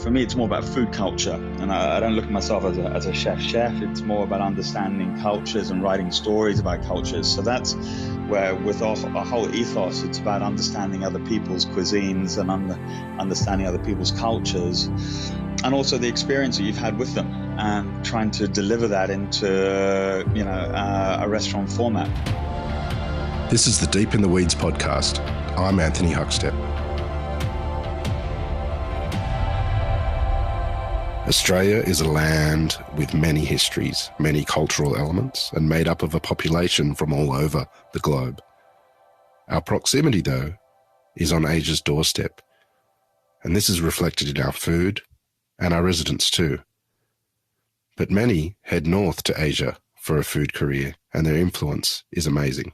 For me, it's more about food culture, and I don't look at myself as a chef. It's more about understanding cultures and writing stories about cultures. So that's where, with our whole ethos, it's about understanding other people's cuisines and understanding other people's cultures, and also the experience that you've had with them, and trying to deliver that into a restaurant format. This is the Deep in the Weeds podcast. I'm Anthony Huckstep. Australia is a land with many histories, many cultural elements, and made up of a population from all over the globe. Our proximity, though, is on Asia's doorstep, and this is reflected in our food and our residents too. But many head north to Asia for a food career, and their influence is amazing.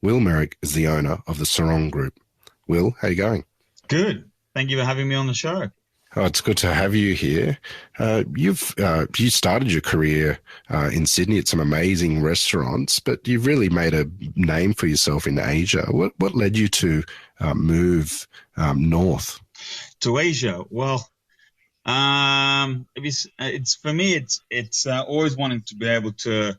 Will Meyrick is the owner of the Sarong Group. Will, how are you going? Good. Thank you for having me on the show. Oh, it's good to have you here. You started your career in Sydney at some amazing restaurants, but you've really made a name for yourself in Asia. What led you to move north to Asia? Well, it's for me. It's always wanting to be able to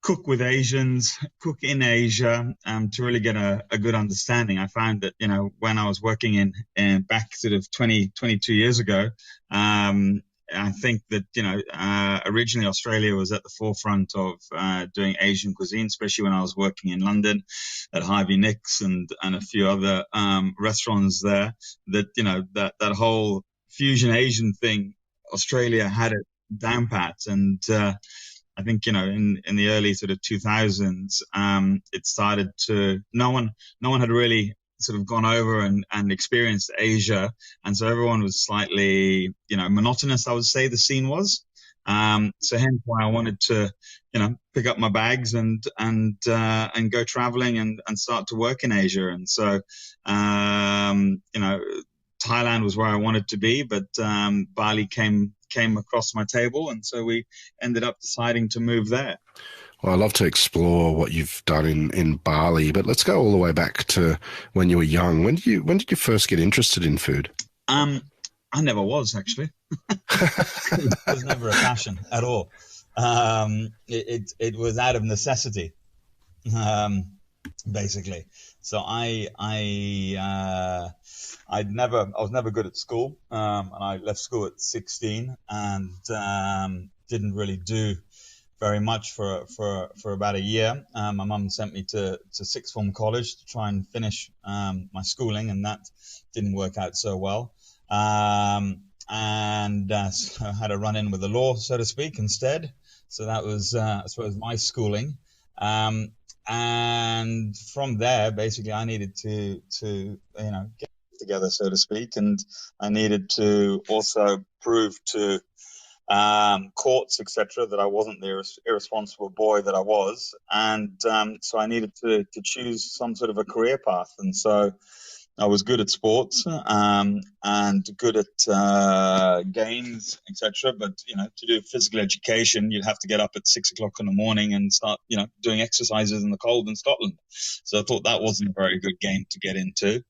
cook with Asians, cook in Asia, to really get a good understanding. I found that, when I was working in back sort of 22 years ago, I think that, originally Australia was at the forefront of doing Asian cuisine, especially when I was working in London at Harvey Nick's and a few other restaurants there, that whole fusion Asian thing, Australia had it down pat. And I think, in the early sort of 2000s, it started to, no one had really sort of gone over and experienced Asia. And so everyone was slightly, monotonous, I would say the scene was. So hence why I wanted to, pick up my bags and go traveling and start to work in Asia. And so, Thailand was where I wanted to be, but Bali came across my table, and so we ended up deciding to move there. Well, I'd love to explore what you've done in Bali, but let's go all the way back to when you were young. When did you first get interested in food? I never was, actually. It was never a passion at all. It was out of necessity, basically. So I was never good at school, and I left school at 16 and didn't really do very much for about a year. My mum sent me to sixth form college to try and finish my schooling, and that didn't work out so well. So I had a run-in with the law, so to speak, instead. So that was, I suppose, my schooling. And from there, basically, I needed to get together, so to speak, and I needed to also prove to courts, etc., that I wasn't the irresponsible boy that I was, and so I needed to choose some sort of a career path. And so I was good at sports and good at games, etc. But to do physical education, you'd have to get up at 6 o'clock in the morning and start, doing exercises in the cold in Scotland. So I thought that wasn't a very good game to get into.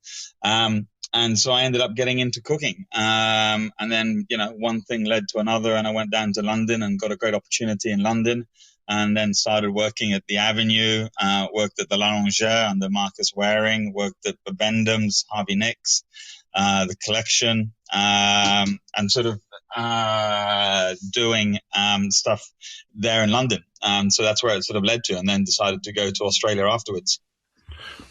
And so I ended up getting into cooking. And then, one thing led to another, and I went down to London and got a great opportunity in London, and then started working at the Avenue, worked at the L'Oranger under Marcus Waring, worked at Bibendum's, Harvey Nick's, the Collection, and sort of doing stuff there in London. So that's where it sort of led to, and then decided to go to Australia afterwards.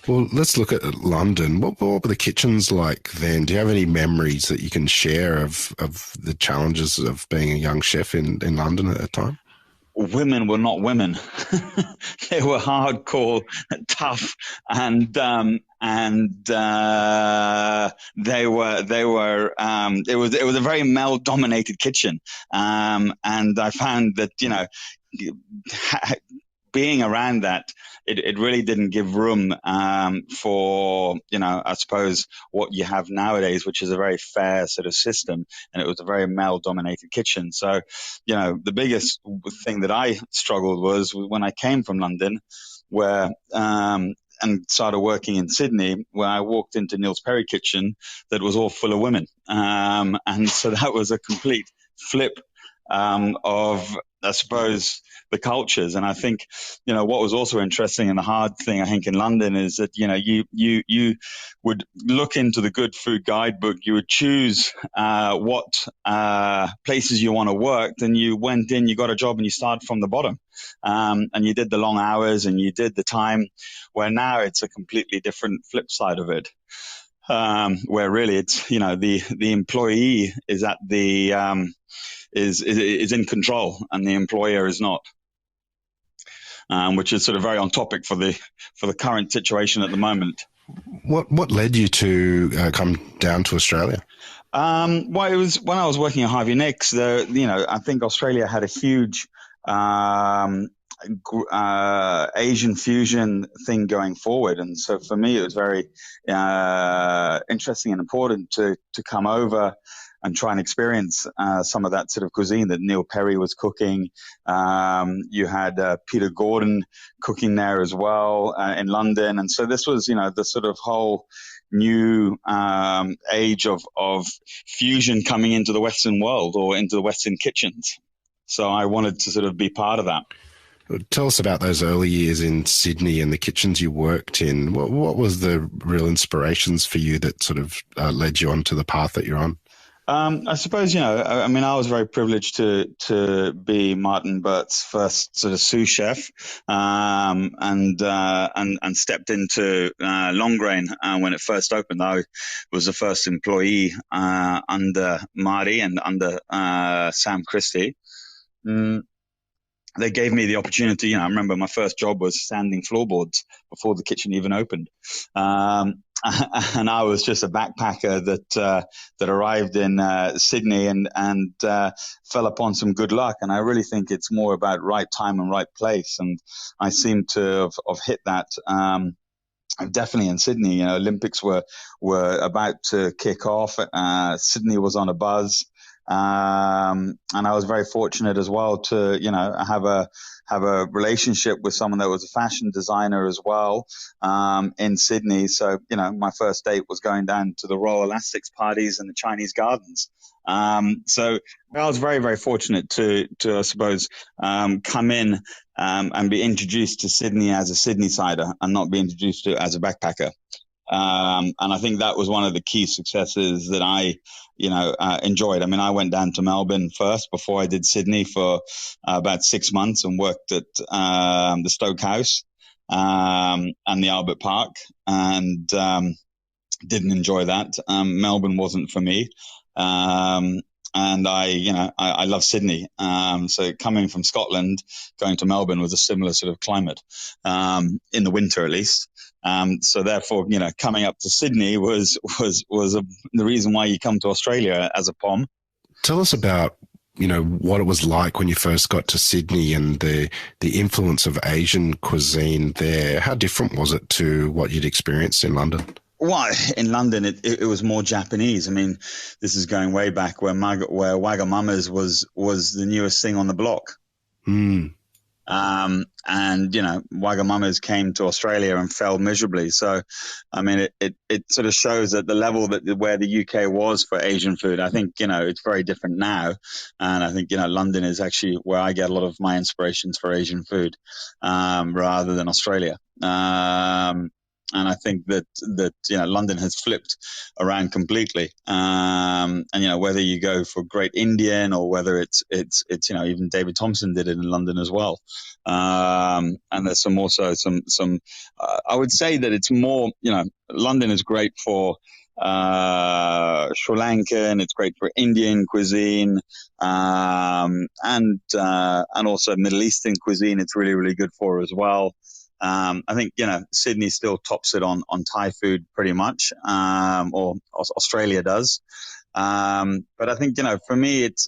Well, let's look at London. What were the kitchens like then? Do you have any memories that you can share of the challenges of being a young chef in London at the time? Women were not women. They were hardcore, tough, and they were. It was a very male-dominated kitchen, and I found that being around that, it really didn't give room for, I suppose, what you have nowadays, which is a very fair sort of system. And it was a very male-dominated kitchen. So, the biggest thing that I struggled was when I came from London, where and started working in Sydney, where I walked into Neil's Perry kitchen that was all full of women. And so that was a complete flip of, I suppose, the cultures. And I think, what was also interesting and the hard thing, I think, in London is that, you would look into the Good Food Guidebook, you would choose what places you want to work, then you went in, you got a job and you started from the bottom. And you did the long hours and you did the time, where now it's a completely different flip side of it. Where really it's, the employee is at the, is in control and the employer is not. Which is sort of very on topic for the current situation at the moment. What led you to come down to Australia? Well, it was when I was working at Harvey Nicks. I think Australia had a huge Asian fusion thing going forward, and so for me it was very interesting and important to come over and try and experience some of that sort of cuisine that Neil Perry was cooking. You had Peter Gordon cooking there as well in London. And so this was, the sort of whole new age of fusion coming into the Western world or into the Western kitchens. So I wanted to sort of be part of that. Tell us about those early years in Sydney and the kitchens you worked in. What was the real inspirations for you that sort of led you onto the path that you're on? I suppose, I was very privileged to be Martin Burt's first sort of sous chef, and stepped into Longrain when it first opened. I was the first employee under Marty and under Sam Christie. They gave me the opportunity. I remember my first job was sanding floorboards before the kitchen even opened. And I was just a backpacker that arrived in Sydney and fell upon some good luck. And I really think it's more about right time and right place. And I seem to have hit that. Definitely in Sydney, Olympics were about to kick off. Sydney was on a buzz. And I was very fortunate as well to, have a relationship with someone that was a fashion designer as well, in Sydney. So, my first date was going down to the Royal Elastics parties and the Chinese gardens. So I was very, very fortunate to I suppose, come in, and be introduced to Sydney as a Sydney-sider and not be introduced to it as a backpacker. And I think that was one of the key successes that I, enjoyed. I went down to Melbourne first before I did Sydney for about 6 months and worked at the Stoke House and the Albert Park, and didn't enjoy that. Melbourne wasn't for me. And I love Sydney. So coming from Scotland, going to Melbourne was a similar sort of climate, in the winter at least. So therefore, coming up to Sydney was the reason why you come to Australia as a POM. Tell us about, what it was like when you first got to Sydney and the influence of Asian cuisine there. How different was it to what you'd experienced in London? Well, in London, it was more Japanese. This is going way back where Wagamama's was the newest thing on the block. And, Wagamama's came to Australia and fell miserably. So, it sort of shows at the level where the UK was for Asian food. I think, it's very different now. And I think, London is actually where I get a lot of my inspirations for Asian food, rather than Australia. And I think that London has flipped around completely. And whether you go for great Indian or whether it's even David Thompson did it in London as well. And there's some I would say that it's more, London is great for Sri Lankan, it's great for Indian cuisine, and also Middle Eastern cuisine. It's really, really good for as well. I think, Sydney still tops it on Thai food pretty much, or Australia does. But I think, for me, it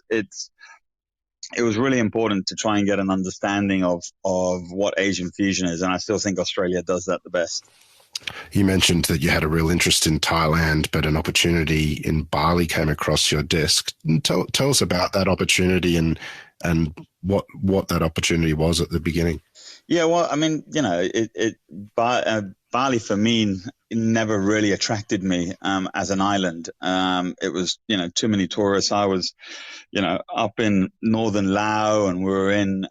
was really important to try and get an understanding of what Asian fusion is. And I still think Australia does that the best. You mentioned that you had a real interest in Thailand, but an opportunity in Bali came across your desk. Tell us about that opportunity and what that opportunity was at the beginning. Yeah, well, Bali for me never really attracted me as an island. It was, too many tourists. I was, up in northern Laos, and we were in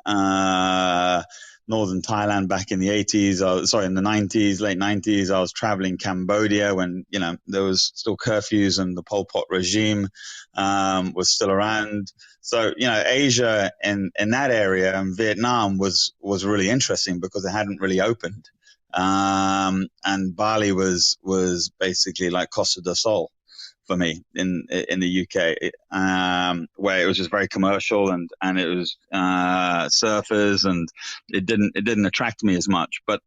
northern Thailand back in the 80s. Sorry, in the 90s, late 90s. I was traveling Cambodia when, there was still curfews and the Pol Pot regime was still around. So, Asia in that area, and Vietnam was really interesting because it hadn't really opened. And Bali was basically like Costa del Sol for me in the UK, where it was just very commercial and it was surfers, and it didn't attract me as much. But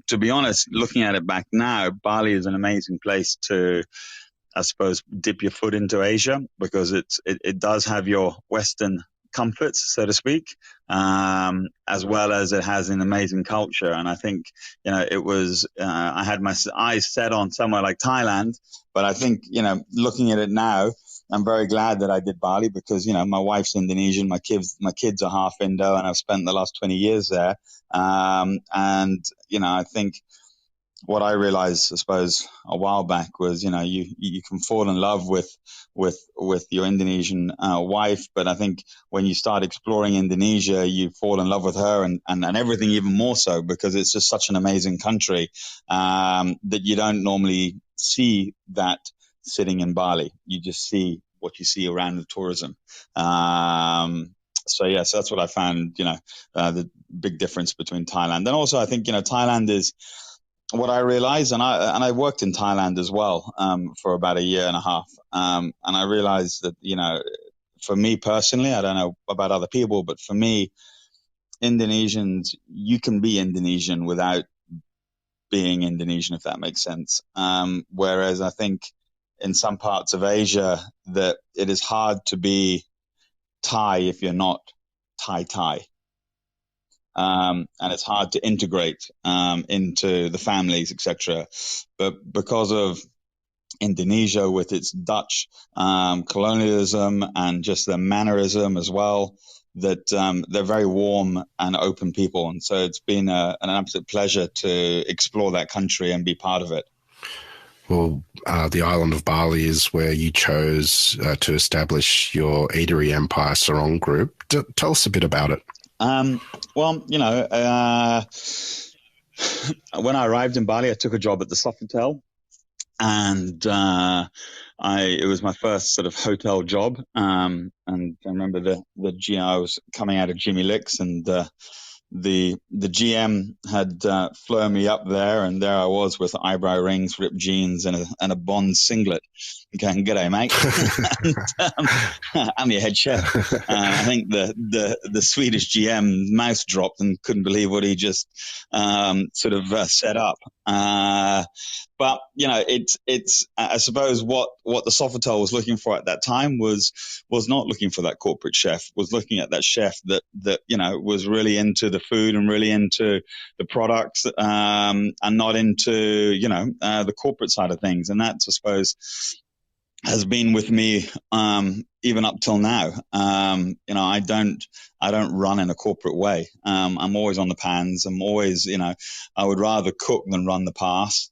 to be honest, looking at it back now, Bali is an amazing place to, I suppose, dip your foot into Asia, because it does have your Western comforts, so to speak, as well as it has an amazing culture. And I think, it was, I had my eyes set on somewhere like Thailand, but I think, looking at it now, I'm very glad that I did Bali, because, my wife's Indonesian, my kids are half Indo, and I've spent the last 20 years there. And, I think what I realized, I suppose, a while back was, you can fall in love with your Indonesian wife, but I think when you start exploring Indonesia, you fall in love with her and everything even more so, because it's just such an amazing country that you don't normally see that sitting in Bali. You just see what you see around the tourism. So that's what I found, the big difference between Thailand. And also I think, Thailand is, what I realized, and I worked in Thailand as well for about a year and a half, and I realized that, for me personally, I don't know about other people, but for me, Indonesians, you can be Indonesian without being Indonesian, if that makes sense. Whereas I think in some parts of Asia that it is hard to be Thai if you're not Thai. And it's hard to integrate into the families, etc. But because of Indonesia, with its Dutch colonialism and just their mannerism as well, that they're very warm and open people. And so it's been an absolute pleasure to explore that country and be part of it. Well, the island of Bali is where you chose to establish your eatery empire, Sarong Group. Tell us a bit about it. Well, when I arrived in Bali, I took a job at the Sofitel, and it was my first sort of hotel job. And I remember I was coming out of Jimmy Licks, and the GM had flown me up there, and there I was with eyebrow rings, ripped jeans, and a Bond singlet. Okay, g'day, mate. I'm your head chef. I think the Swedish GM mouth dropped and couldn't believe what he just sort of set up. But it's I suppose what the Sofitel was looking for at that time was not looking for that corporate chef, was looking at that chef that was really into the food and really into the products, and not into the corporate side of things. And that's, I suppose, has been with me even up till now. I don't run in a corporate way. I'm always on the pans. I'm always, I would rather cook than run the pass.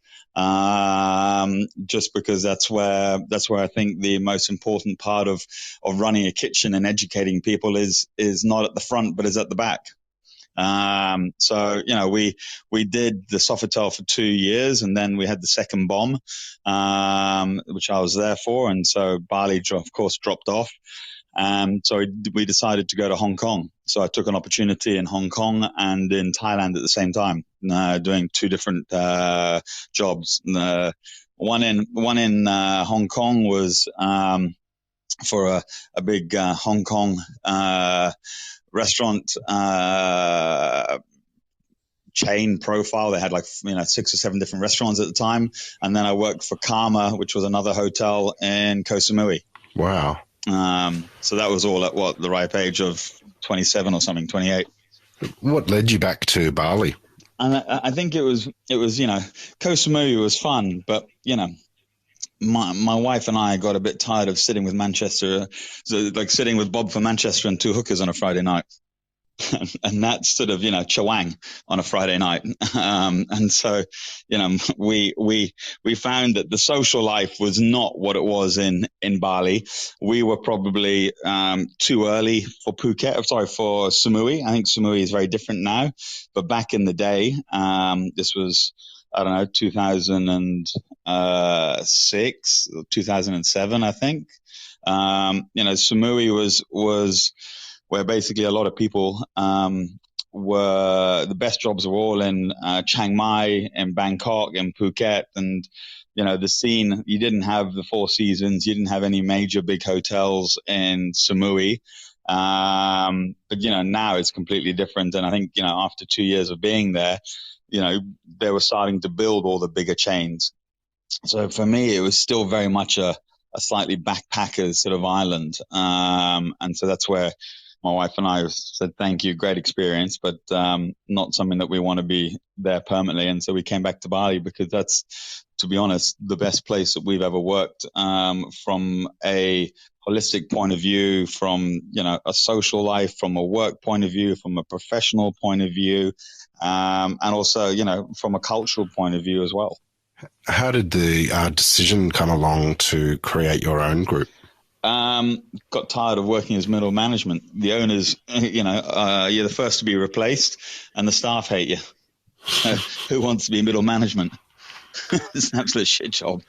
Just because that's where I think the most important part of running a kitchen and educating people is not at the front, but is at the back. So, we did the Sofitel for 2 years, and then we had the second bomb, which I was there for. And so Bali, of course, dropped off. So we decided to go to Hong Kong. So I took an opportunity in Hong Kong and in Thailand at the same time, doing two different jobs. One in Hong Kong was for a big Hong Kong restaurant chain profile. They had 6 or 7 different restaurants at the time. And then I worked for Karma, which was another hotel in Koh Samui. Wow. So that was all at the ripe age of 27 or something, 28. What led you back to Bali? And I think it was Koh Samui was fun, but my wife and I got a bit tired of sitting with Manchester, sitting with Bob for Manchester and 2 hookers on a Friday night. and that's sort of, chawang on a Friday night. And so, we found that the social life was not what it was in Bali. We were probably too early for Phuket. Sorry, for Samui. I think Samui is very different now, but back in the day, this was, I don't know, 2006, 2007, I think. Samui was where basically a lot of people were, the best jobs were all in Chiang Mai, in Bangkok, in Phuket. And, the scene, you didn't have the Four Seasons, you didn't have any major big hotels in Samui. But, now it's completely different. And I think, after 2 years of being there, they were starting to build all the bigger chains. So for me, it was still very much a slightly backpackers sort of island. And so that's where my wife and I said, thank you, great experience, but not something that we want to be there permanently. And so we came back to Bali because that's, to be honest, the best place that we've ever worked, from a holistic point of view, from, a social life, from a work point of view, from a professional point of view, and also, from a cultural point of view as well. How did the decision come along to create your own group? Got tired of working as middle management. The owners, you're the first to be replaced, and the staff hate you. So who wants to be middle management? It's an absolute shit job.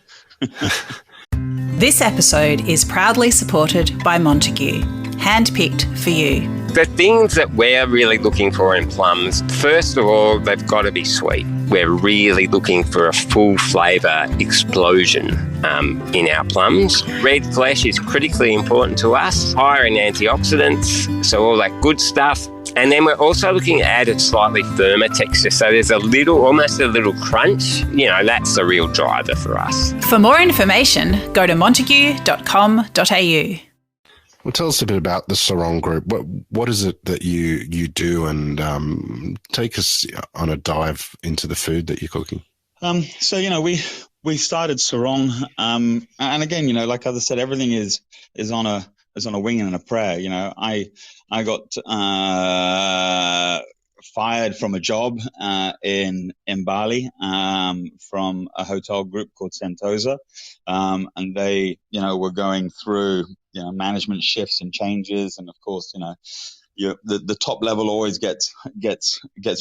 This episode is proudly supported by Montague, handpicked for you. The things that we're really looking for in plums, first of all, they've got to be sweet. We're really looking for a full flavour explosion in our plums. Red flesh is critically important to us, higher in antioxidants, so all that good stuff. And then we're also looking at a slightly firmer texture. So there's almost a little crunch. That's the real driver for us. For more information, go to montague.com.au. Well, tell us a bit about the Sarong Group. What is it that you do, and take us on a dive into the food that you're cooking? So we started Sarong, and again, like I said, everything is on a wing and a prayer. I got fired from a job in Bali from a hotel group called Sentosa, and they were going through management shifts and changes, and of course the top level always gets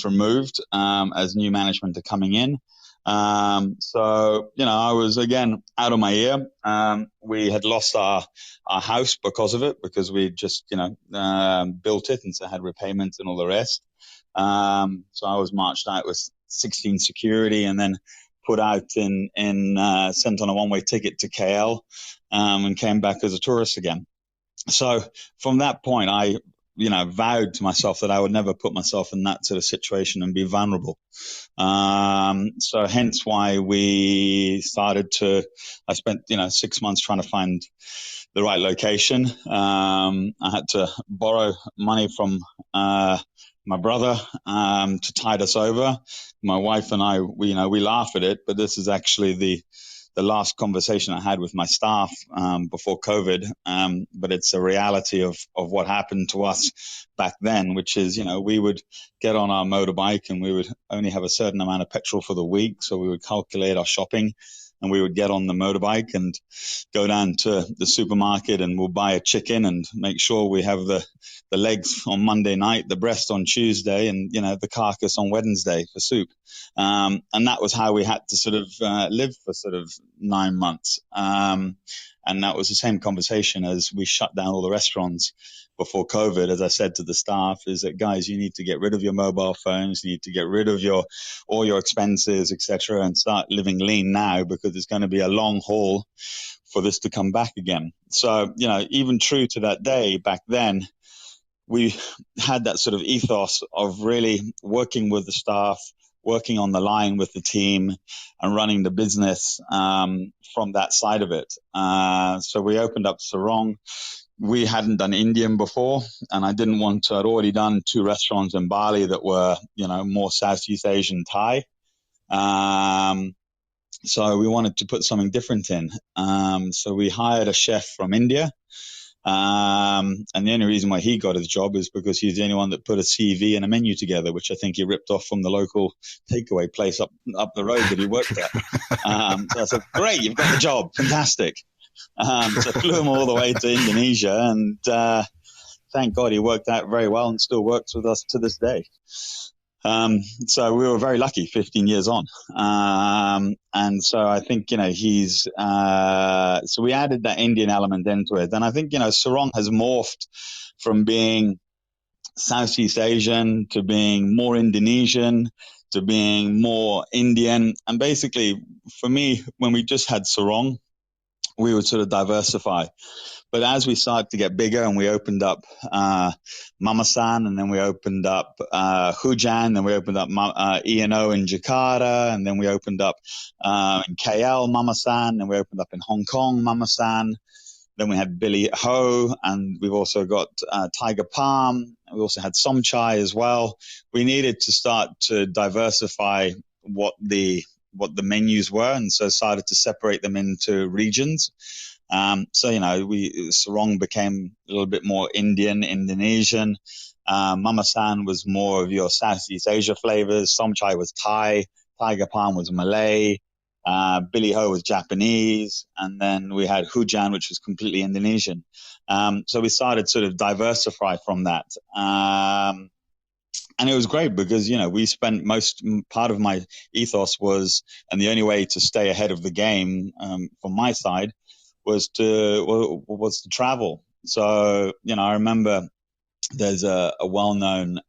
removed as new management are coming in. So I was again out of my ear. We had lost our house because of it, because we just built it, and so had repayments and all the rest. So I was marched out with 16 security, and then put out sent on a one-way ticket to KL, and came back as a tourist again. So from that point, I vowed to myself that I would never put myself in that sort of situation and be vulnerable. So hence why we started to, I spent, 6 months trying to find the right location. I had to borrow money from my brother to tide us over. My wife and I, we laugh at it, but this is actually the last conversation I had with my staff before COVID. But it's a reality of what happened to us back then, which is, we would get on our motorbike and we would only have a certain amount of petrol for the week. So we would calculate our shopping, and we would get on the motorbike and go down to the supermarket, and we'll buy a chicken and make sure we have the legs on Monday night, the breast on Tuesday, and, the carcass on Wednesday for soup. And that was how we had to sort of live for sort of 9 months. And that was the same conversation as we shut down all the restaurants before COVID. As I said to the staff, is that, guys, you need to get rid of your mobile phones, you need to get rid of all your expenses, etc., and start living lean now, because it's going to be a long haul for this to come back again. So, even true to that day back then, we had that sort of ethos of really working with the staff, working on the line with the team, and running the business from that side of it. So we opened up Sarong. We hadn't done Indian before, and I didn't want to. I'd already done 2 restaurants in Bali that were, more Southeast Asian Thai. So we wanted to put something different in. So we hired a chef from India. And the only reason why he got his job is because he's the only one that put a CV and a menu together, which I think he ripped off from the local takeaway place up the road that he worked at. So I said, great, you've got the job. Fantastic. So I flew him all the way to Indonesia, and thank God he worked out very well and still works with us to this day. So we were very lucky 15 years on. And so I think, he's, so we added that Indian element into it. And I think, Sarong has morphed from being Southeast Asian to being more Indonesian to being more Indian. And basically, for me, when we just had Sarong, we would sort of diversify. But as we started to get bigger and we opened up Mama-san, and then we opened up Hujan, then we opened up E&O in Jakarta, and then we opened up in KL, Mama-san, and we opened up in Hong Kong, Mama-san. Then we had Billy Ho, and we've also got Tiger Palm. We also had Somchai as well. We needed to start to diversify what the menus were, and so started to separate them into regions. So, Sarong became a little bit more Indian, Indonesian. Mama-san was more of your Southeast Asia flavors. Somchai was Thai. Tiger Palm was Malay. Billy Ho was Japanese. And then we had Hujan, which was completely Indonesian. So we started sort of diversify from that. And it was great because, we spent part of my ethos was, and the only way to stay ahead of the game from my side was to travel. So, I remember there's a well-known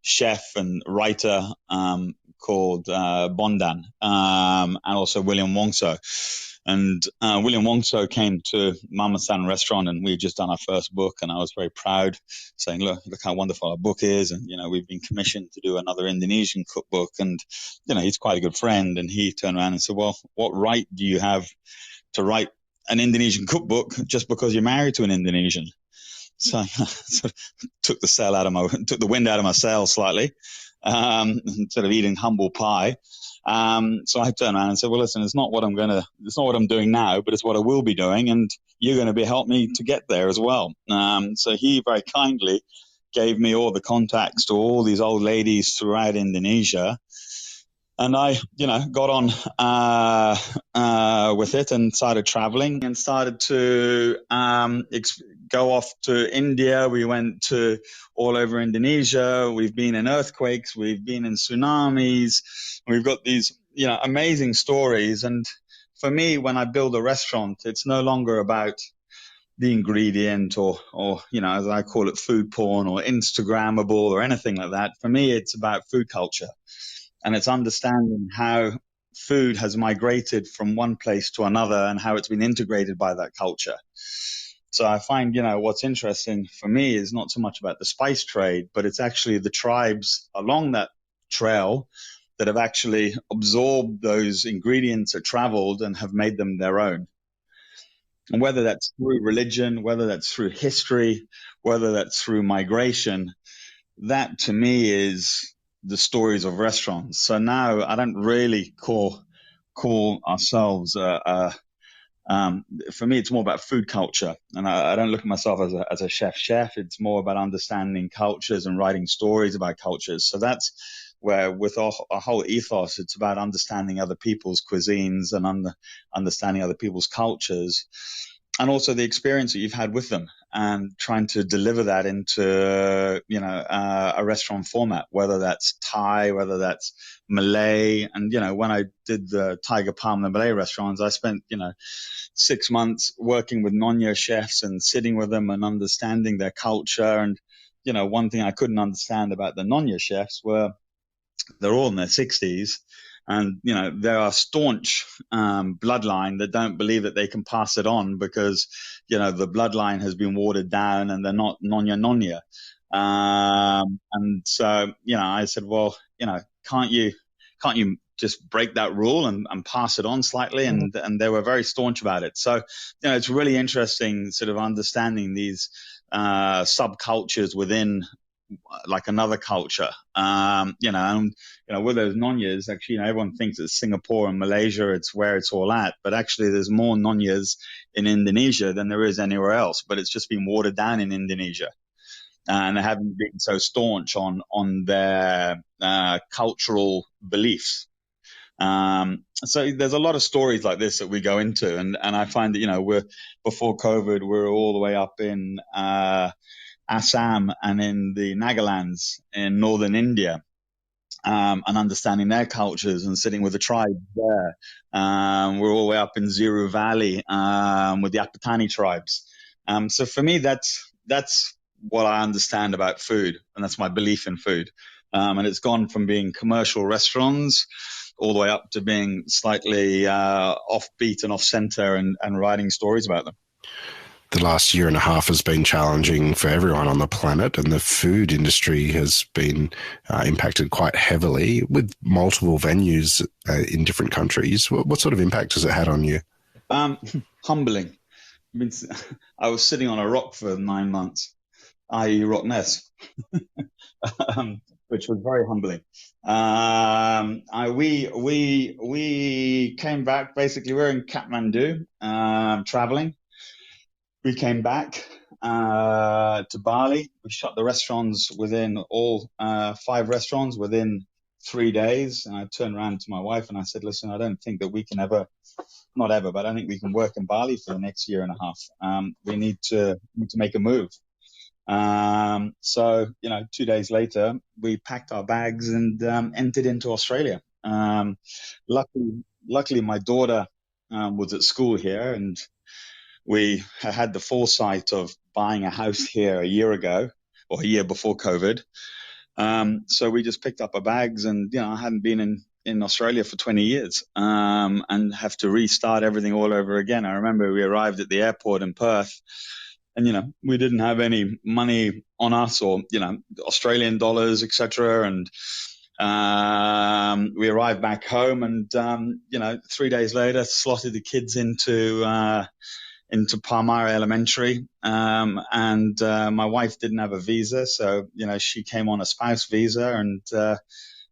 chef and writer called Bondan, and also William Wongso. And William Wongso came to Mama-san restaurant, and we had just done our first book, and I was very proud, saying, look how wonderful our book is. And, we've been commissioned to do another Indonesian cookbook. And, he's quite a good friend. And he turned around and said, well, what right do you have to write an Indonesian cookbook just because you're married to an Indonesian? So I sort of took the wind out of my sails slightly, instead of eating humble pie. So I turned around and said, well, listen, it's not what I'm doing now, but it's what I will be doing. And you're going to help me to get there as well. So he very kindly gave me all the contacts to all these old ladies throughout Indonesia. And I, got on with it and started traveling and started to go off to India. We went to all over Indonesia. We've been in earthquakes. We've been in tsunamis. We've got these, amazing stories. And for me, when I build a restaurant, it's no longer about the ingredient or as I call it, food porn or Instagrammable or anything like that. For me, it's about food culture. And it's understanding how food has migrated from one place to another and how it's been integrated by that culture. So I find, what's interesting for me is not so much about the spice trade, but it's actually the tribes along that trail that have actually absorbed those ingredients that traveled and have made them their own. And whether that's through religion, whether that's through history, whether that's through migration, that to me is the stories of restaurants. So now I don't really call ourselves for me, it's more about food culture, and I don't look at myself as a chef. It's more about understanding cultures and writing stories about cultures. So that's where, with our whole ethos, it's about understanding other people's cuisines and understanding other people's cultures, and also the experience that you've had with them, and trying to deliver that into, a restaurant format, whether that's Thai, whether that's Malay. And, when I did the Tiger Palm, the Malay restaurants, I spent, 6 months working with Nonya chefs and sitting with them and understanding their culture. And, one thing I couldn't understand about the Nonya chefs were they're all in their 60s. And, there are staunch bloodline that don't believe that they can pass it on because, the bloodline has been watered down and they're not Nonya. And so, I said, well, can't you just break that rule and pass it on slightly? And they were very staunch about it. So, it's really interesting sort of understanding these subcultures within like another culture. With those Nonyas, actually, everyone thinks it's Singapore and Malaysia, it's where it's all at. But actually, there's more Nonyas in Indonesia than there is anywhere else. But it's just been watered down in Indonesia. And they haven't been so staunch on their cultural beliefs. So there's a lot of stories like this that we go into, and I find that before COVID we're all the way up in Assam and in the Nagalands in northern India, and understanding their cultures and sitting with the tribes there. We're all the way up in Ziru Valley with the Apatani tribes. So for me, that's what I understand about food, and that's my belief in food. And it's gone from being commercial restaurants all the way up to being slightly offbeat and off-center and writing stories about them. The last year and a half has been challenging for everyone on the planet, and the food industry has been impacted quite heavily with multiple venues in different countries. What sort of impact has it had on you? Humbling. I was sitting on a rock for 9 months, i.e. Rock Ness. Which was very humbling. We came back. Basically, we were in Kathmandu, traveling. We came back to Bali. We shut the restaurants within all 5 restaurants within 3 days. And I turned around to my wife and I said, "Listen, I don't think that we can ever, not ever, but I don't think we can work in Bali for the next year and a half. We need to make a move." So 2 days later, we packed our bags and entered into Australia. Luckily, my daughter was at school here, and we had the foresight of buying a house here a year ago, or a year before COVID. So we just picked up our bags, and I hadn't been in Australia for 20 years, and have to restart everything all over again. I remember we arrived at the airport in Perth. And, we didn't have any money on us or, Australian dollars, etc. And we arrived back home and, 3 days later, slotted the kids into Palmyra Elementary. And my wife didn't have a visa. So, she came on a spouse visa, and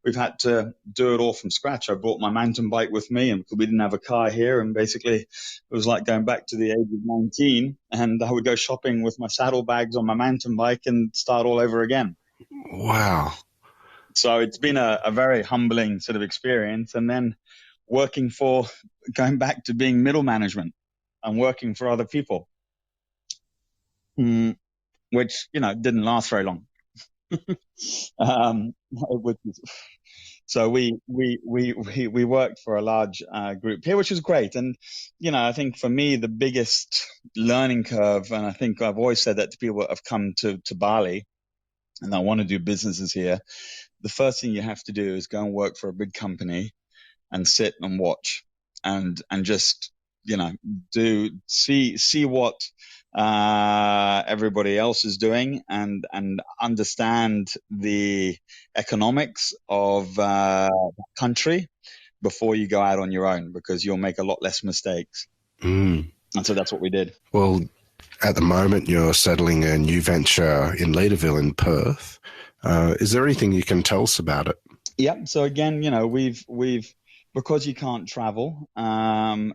we've had to do it all from scratch. I brought my mountain bike with me, and we didn't have a car here. And basically, it was like going back to the age of 19, and I would go shopping with my saddlebags on my mountain bike and start all over again. Wow. So it's been a very humbling sort of experience. And then going back to being middle management and working for other people, which, didn't last very long. So we worked for a large group here, which was great. And I think for me the biggest learning curve, and I think I've always said that to people that have come to Bali and I want to do businesses here, the first thing you have to do is go and work for a big company and sit and watch and just see what everybody else is doing and understand the economics of the country before you go out on your own, because you'll make a lot less mistakes. And so that's what we did. Well, at the moment you're settling a new venture in Leederville in Perth. Is there anything you can tell us about it? Yeah. So again, we've because you can't travel, and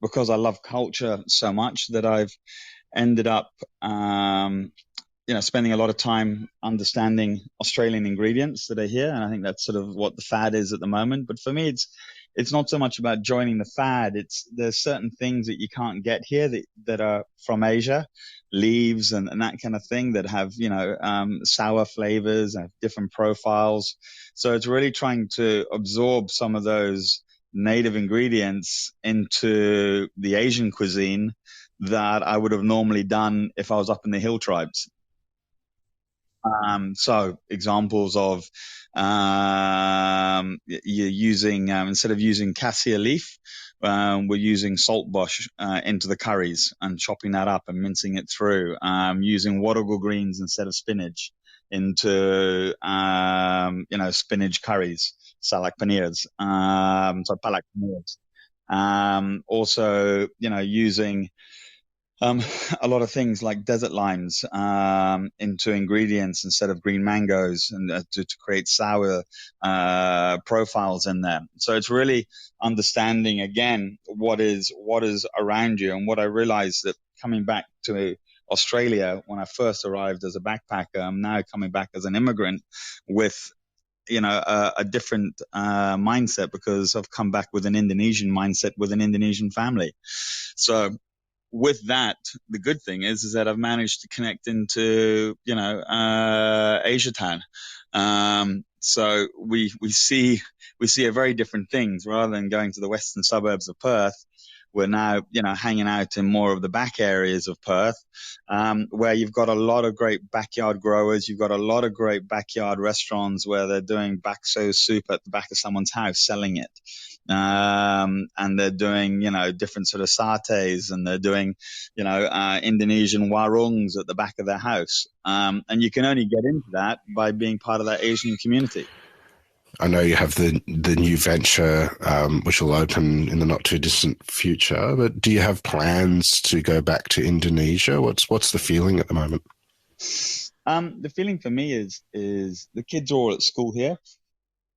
because I love culture so much, that I've ended up, spending a lot of time understanding Australian ingredients that are here. And I think that's sort of what the fad is at the moment. But for me, it's not so much about joining the fad. There's certain things that you can't get here that are from Asia, leaves and that kind of thing, that have, sour flavors and different profiles. So it's really trying to absorb some of those native ingredients into the Asian cuisine that I would have normally done if I was up in the hill tribes. So examples of you're using, instead of using cassia leaf, we're using saltbush into the curries and chopping that up and mincing it through, using warrigal greens instead of spinach into spinach curries, salak paneers, palak paneers. Also, using a lot of things like desert limes into ingredients instead of green mangoes, and to create sour profiles in there. So it's really understanding again what is around you. And what I realized that coming back to Australia when I first arrived as a backpacker, I'm now coming back as an immigrant with a different mindset, because I've come back with an Indonesian mindset with an Indonesian family. So with that, the good thing is that I've managed to connect into Asia Town. So we see a very different things. Rather than going to the western suburbs of Perth, we're now hanging out in more of the back areas of Perth, where you've got a lot of great backyard growers. You've got a lot of great backyard restaurants where they're doing bakso soup at the back of someone's house, selling it. And they're doing, different sort of satays, and they're doing, Indonesian warungs at the back of their house. And you can only get into that by being part of that Asian community. I know you have the new venture, which will open in the not too distant future, but do you have plans to go back to Indonesia? What's the feeling at the moment? The feeling for me is the kids are all at school here.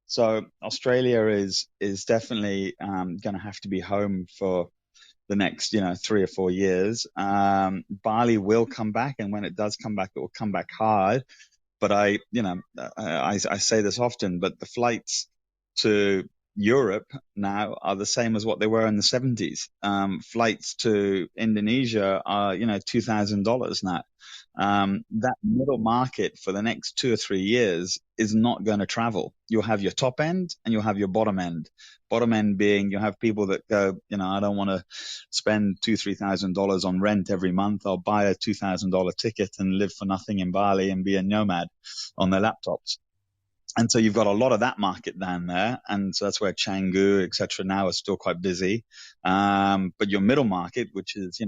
So Australia is definitely going to have to be home for the next 3 or 4 years. Bali will come back, and when it does come back, it will come back hard. But I say this often, but the flights to Europe now are the same as what they were in the 70s. Flights to Indonesia are $2,000 now. That middle market for the next 2 or 3 years is not going to travel. You'll have your top end and you'll have your bottom end. Bottom end being you'll have people that go, I don't want to spend $2,000-$3,000 on rent every month. I'll buy a $2,000 ticket and live for nothing in Bali and be a nomad on their laptops. And so you've got a lot of that market down there. And so that's where Canggu, et cetera, now is still quite busy. But your middle market, which is,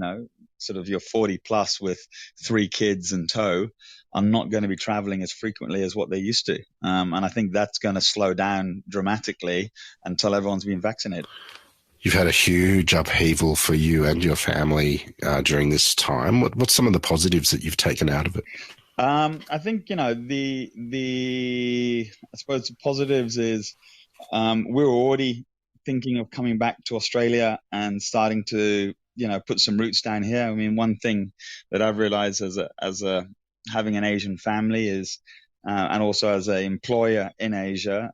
sort of your 40 plus with 3 kids in tow, are not going to be traveling as frequently as what they used to. And I think that's going to slow down dramatically until everyone's been vaccinated. You've had a huge upheaval for you and your family during this time. What's some of the positives that you've taken out of it? I think, I suppose the positives is we're already thinking of coming back to Australia and starting to, put some roots down here. I mean, one thing that I've realized as a having an Asian family is, and also as an employer in Asia,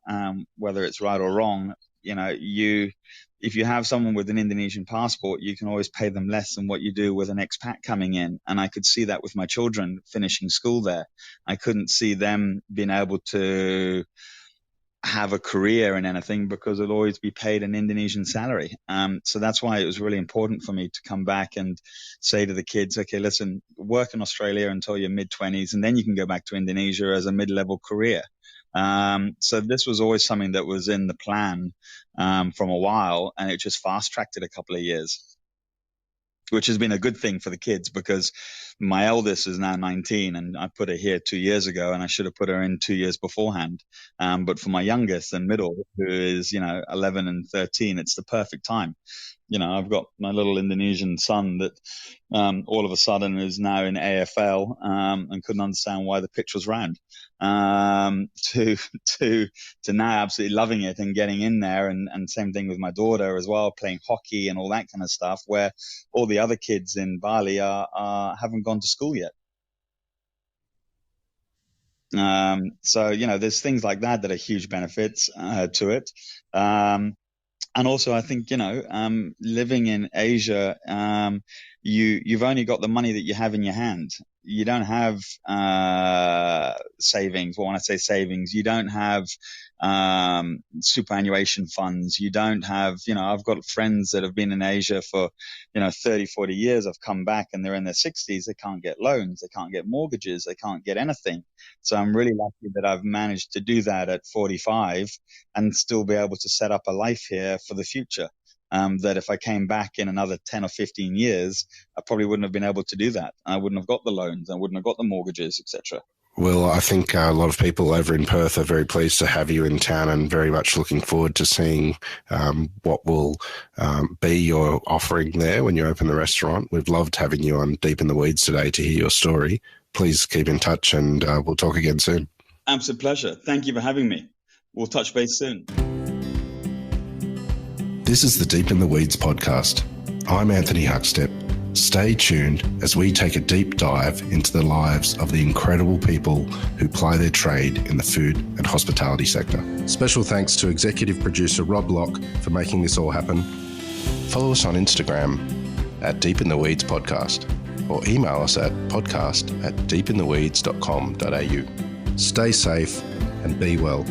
whether it's right or wrong, if you have someone with an Indonesian passport, you can always pay them less than what you do with an expat coming in. And I could see that with my children finishing school there. I couldn't see them being able to have a career in anything because they'll always be paid an Indonesian salary. So that's why it was really important for me to come back and say to the kids, okay, listen, work in Australia until your mid-20s, and then you can go back to Indonesia as a mid-level career. So this was always something that was in the plan from a while, and it just fast-tracked it a couple of years, which has been a good thing for the kids because my eldest is now 19 and I put her here 2 years ago and I should have put her in 2 years beforehand. But for my youngest and middle, who is, 11 and 13, it's the perfect time. I've got my little Indonesian son that all of a sudden is now in AFL and couldn't understand why the pitch was round. To now absolutely loving it and getting in there, and same thing with my daughter as well, playing hockey and all that kind of stuff, where all the other kids in Bali haven't gone to school yet. So there's things like that are huge benefits to it. And also, I think, living in Asia, you've only got the money that you have in your hand. You don't have savings. Well, when I say savings, you don't have superannuation funds. You don't have, I've got friends that have been in Asia for, 30, 40 years. I've come back and they're in their 60s. They can't get loans. They can't get mortgages. They can't get anything. So I'm really lucky that I've managed to do that at 45 and still be able to set up a life here for the future. That if I came back in another 10 or 15 years, I probably wouldn't have been able to do that. I wouldn't have got the loans. I wouldn't have got the mortgages, etc. Well, I think a lot of people over in Perth are very pleased to have you in town and very much looking forward to seeing what will be your offering there when you open the restaurant. We've loved having you on Deep in the Weeds today to hear your story. Please keep in touch and we'll talk again soon. Absolute pleasure. Thank you for having me. We'll touch base soon. This is the Deep in the Weeds podcast. I'm Anthony Huckstep. Stay tuned as we take a deep dive into the lives of the incredible people who ply their trade in the food and hospitality sector. Special thanks to executive producer Rob Locke for making this all happen. Follow us on Instagram at Deep in the Weeds Podcast or email us at podcast@deepintheweeds.com.au. Stay safe and be well.